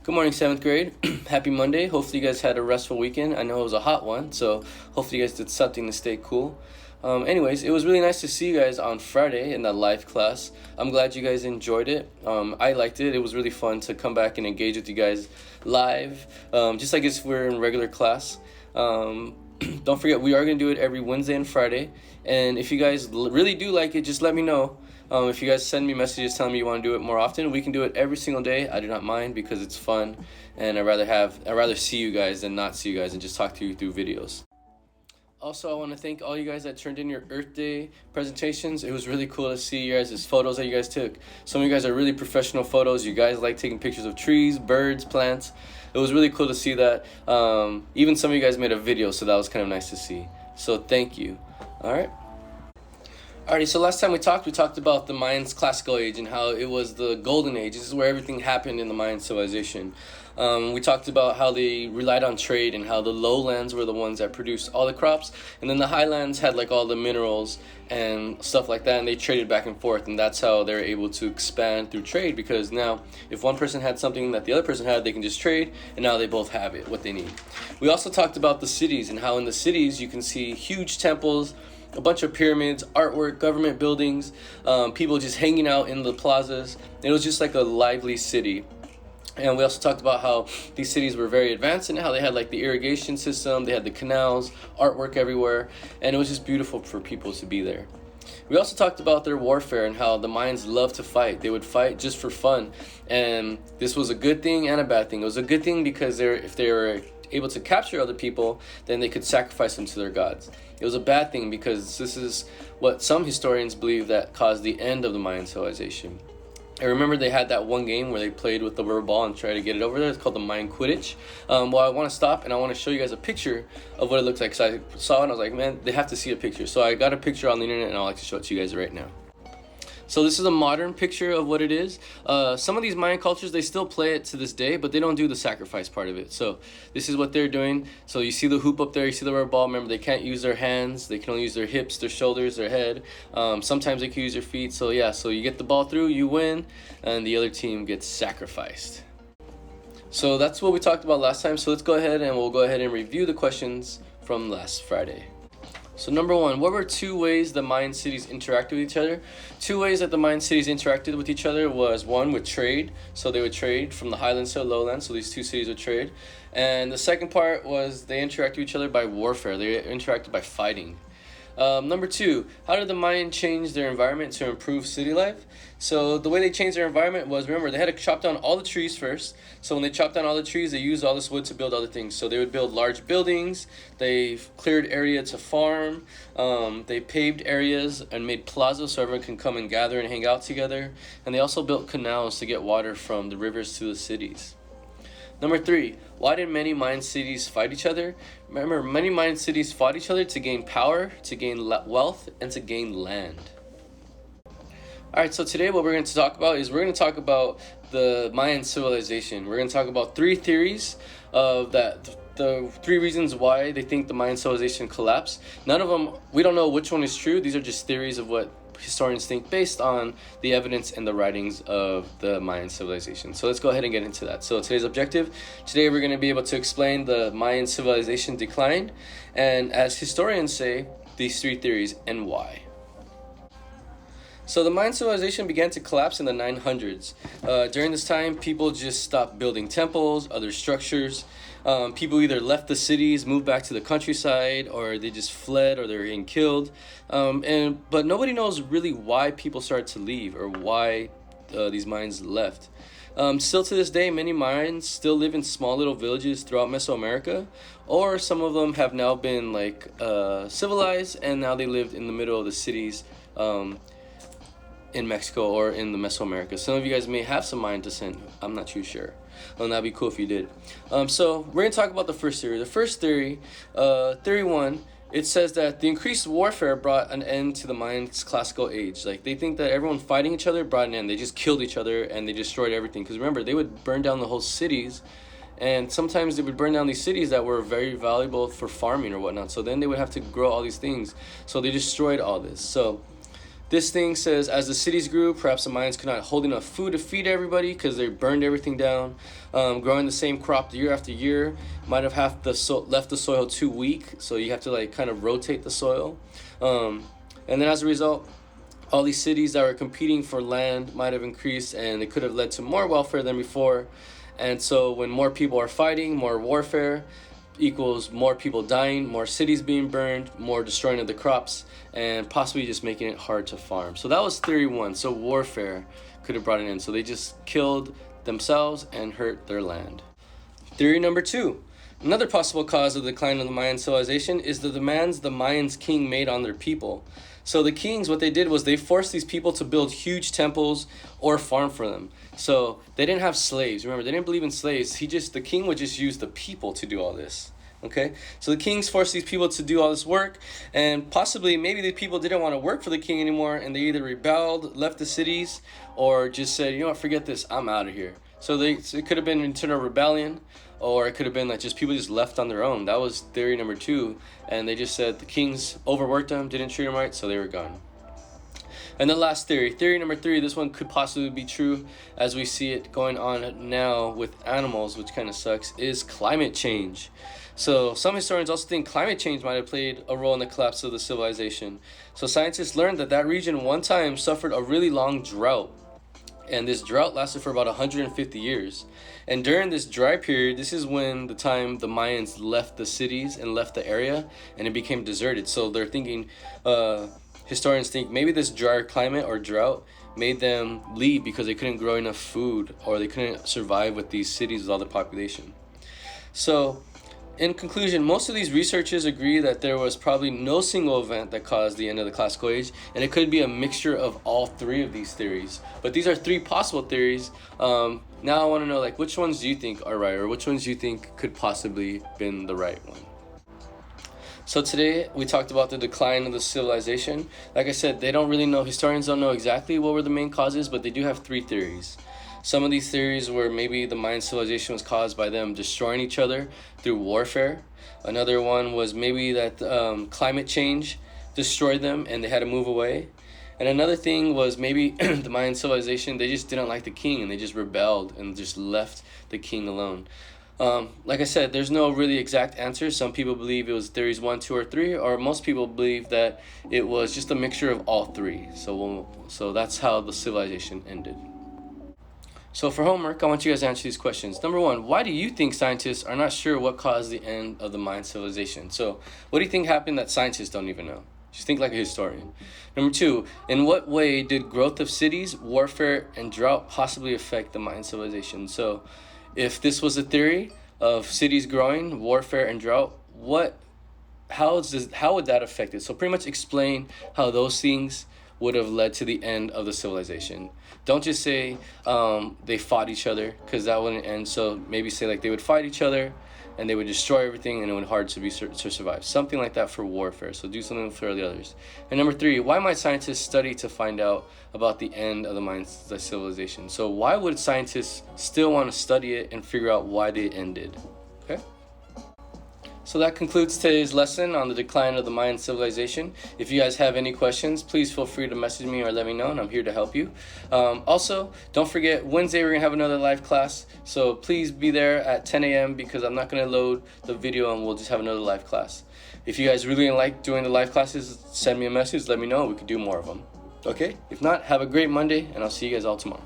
Good morning, 7th grade. Happy Monday. Hopefully you guys had a restful weekend. I know it was a hot one, so hopefully you guys did something to stay cool. Anyways, it was really nice to see you guys on Friday in that live class. I'm glad you guys enjoyed it. I liked it. It was really fun to come back and engage with you guys live, just like if we're in regular class. Don't forget, we are going to do it every Wednesday and Friday. And if you guys really do like it, just let me know. If you guys send me messages telling me you want to do it more often, we can do it every single day. I do not mind because it's fun, and I'd rather see you guys than not see you guys and just talk to you through videos. Also, I want to thank all you guys that turned in your Earth Day presentations. It was really cool to see you guys' photos that you guys took. Some of you guys are really professional photos. You guys like taking pictures of trees, birds, plants. It was really cool to see that. Even some of you guys made a video, so that was kind of nice to see. So thank you. Alrighty, so last time we talked about the Mayans' classical age and how it was the golden age. This is where everything happened in the Mayan civilization. We talked about how they relied on trade and how the lowlands were the ones that produced all the crops, and then the highlands had like all the minerals and stuff like that, and they traded back and forth, and that's how they're able to expand through trade, because now if one person had something that the other person had, they can just trade, and now they both have it, what they need. We also talked about the cities and how in the cities you can see huge temples, a bunch of pyramids, artwork, government buildings, people just hanging out in the plazas. It was just like a lively city. And we also talked about how these cities were very advanced and how they had like the irrigation system, they had the canals, artwork everywhere, and it was just beautiful for people to be there. We also talked about their warfare and how the Mayans loved to fight. They would fight just for fun, and this was a good thing and a bad thing. It was a good thing because if they were able to capture other people, then they could sacrifice them to their gods. It was a bad thing because this is what some historians believe that caused the end of the Mayan civilization. I remember they had that one game where they played with the rubber ball and tried to get it over there. It's called the Mayan Quidditch. Well, I want to stop and I want to show you guys a picture of what it looks like. So I saw it and I was like, man, they have to see a picture. So I got a picture on the internet and I'd like to show it to you guys right now. So this is a modern picture of what it is. Some of these Mayan cultures, they still play it to this day, but they don't do the sacrifice part of it. So this is what they're doing. So you see the hoop up there, you see the rubber ball. Remember, they can't use their hands. They can only use their hips, their shoulders, their head. Sometimes they can use their feet. So yeah, so you get the ball through, you win, and the other team gets sacrificed. So that's what we talked about last time. So let's go ahead and we'll go ahead and review the questions from last Friday. So number one, what were two ways the Mayan cities interacted with each other? Two ways that the Mayan cities interacted with each other was one with trade. So they would trade from the highlands to the lowlands. So these two cities would trade. And the second part was they interacted with each other by warfare. They interacted by fighting. Number two, how did the Mayan change their environment to improve city life? So the way they changed their environment was, remember, they had to chop down all the trees first. So when they chopped down all the trees, they used all this wood to build other things. So they would build large buildings, they cleared area to farm, they paved areas and made plazas so everyone can come and gather and hang out together. And they also built canals to get water from the rivers to the cities. Number three, why did many Mayan cities fight each other? Remember, many Mayan cities fought each other to gain power, to gain wealth, and to gain land. Alright, so today what we're going to talk about is we're going to talk about the Mayan civilization. We're going to talk about three theories of the three reasons why they think the Mayan civilization collapsed. None of them, we don't know which one is true. These are just theories of what historians think based on the evidence and the writings of the Mayan civilization. So let's go ahead and get into that. So today's objective, today we're going to be able to explain the Mayan civilization decline, and as historians say, these three theories and why. So the Mayan civilization began to collapse in the 900s. During this time, people just stopped building temples, other structures. People either left the cities, moved back to the countryside, or they just fled, or they were getting killed. But nobody knows really why people started to leave or why these Mayans left. Still to this day, many Mayans still live in small little villages throughout Mesoamerica, or some of them have now been civilized, and now they lived in the middle of the cities in Mexico or in the Mesoamerica. Some of you guys may have some Mayan descent. I'm not too sure. That'd be cool if you did. So we're going to talk about the first theory. The first theory, theory one, it says that the increased warfare brought an end to the Mayans' classical age. Like, they think that everyone fighting each other brought an end. They just killed each other and they destroyed everything. Because remember, they would burn down the whole cities, and sometimes they would burn down these cities that were very valuable for farming or whatnot. So then they would have to grow all these things. So they destroyed all this. So This thing says, as the cities grew, perhaps the Mayans could not hold enough food to feed everybody because they burned everything down. Growing the same crop year after year might have left the soil too weak, so you have to like kind of rotate the soil. And then as a result, all these cities that were competing for land might have increased, and it could have led to more welfare than before. And so when more people are fighting, more warfare equals more people dying, more cities being burned, more destroying of the crops, and possibly just making it hard to farm. So that was theory one. So warfare could have brought it in. So they just killed themselves and hurt their land. Theory number two. Another possible cause of the decline of the Mayan civilization is the demands the Mayans king made on their people. So the kings, what they did was they forced these people to build huge temples or farm for them. So they didn't have slaves. Remember, they didn't believe in slaves. The king would just use the people to do all this. Okay, so the kings forced these people to do all this work, and possibly maybe the people didn't want to work for the king anymore, and they either rebelled, left the cities, or just said, you know what, forget this, I'm out of here. So it could have been an internal rebellion, or it could have been like just people just left on their own. That was theory number two, and they just said the kings overworked them, didn't treat them right, so they were gone. And the last theory number three, this one could possibly be true as we see it going on now with animals, which kind of sucks, is climate change. So some historians also think climate change might have played a role in the collapse of the civilization. So scientists learned that region one time suffered a really long drought. And this drought lasted for about 150 years. And during this dry period, this is when the Mayans left the cities and left the area, and it became deserted. So they're thinking, historians think maybe this drier climate or drought made them leave because they couldn't grow enough food, or they couldn't survive with these cities with all the population. So in conclusion, most of these researchers agree that there was probably no single event that caused the end of the classical age, and it could be a mixture of all three of these theories. But these are three possible theories. Now I want to know, like, which ones do you think are right, or which ones do you think could possibly been the right one? So today we talked about the decline of the civilization. Like I said, they don't really know, historians don't know exactly what were the main causes, but they do have three theories. Some of these theories were maybe the Mayan civilization was caused by them destroying each other through warfare. Another one was maybe that climate change destroyed them and they had to move away. And another thing was maybe the Mayan civilization, they just didn't like the king and they just rebelled and just left the king alone. Like I said, there's no really exact answer. Some people believe it was theories 1, 2, or 3, or most people believe that it was just a mixture of all three. So that's how the civilization ended. So for homework, I want you guys to answer these questions. Number one, why do you think scientists are not sure what caused the end of the Mayan civilization? So what do you think happened that scientists don't even know? Just think like a historian. Number two, in what way did growth of cities, warfare, and drought possibly affect the Mayan civilization? So if this was a theory of cities growing, warfare, and drought, how would that affect it? So pretty much explain how those things would have led to the end of the civilization. Don't just say they fought each other, because that wouldn't end. So maybe say like they would fight each other and they would destroy everything and it would be hard to survive. Something like that for warfare. So do something for the others. And number three, why might scientists study to find out about the end of the Mayan civilization? So why would scientists still want to study it and figure out why they ended? Okay? So that concludes today's lesson on the decline of the Mayan civilization. If you guys have any questions, please feel free to message me or let me know, and I'm here to help you. Also, don't forget, Wednesday we're going to have another live class, so please be there at 10 a.m. because I'm not going to load the video and we'll just have another live class. If you guys really like doing the live classes, send me a message, let me know, we could do more of them. Okay? If not, have a great Monday, and I'll see you guys all tomorrow.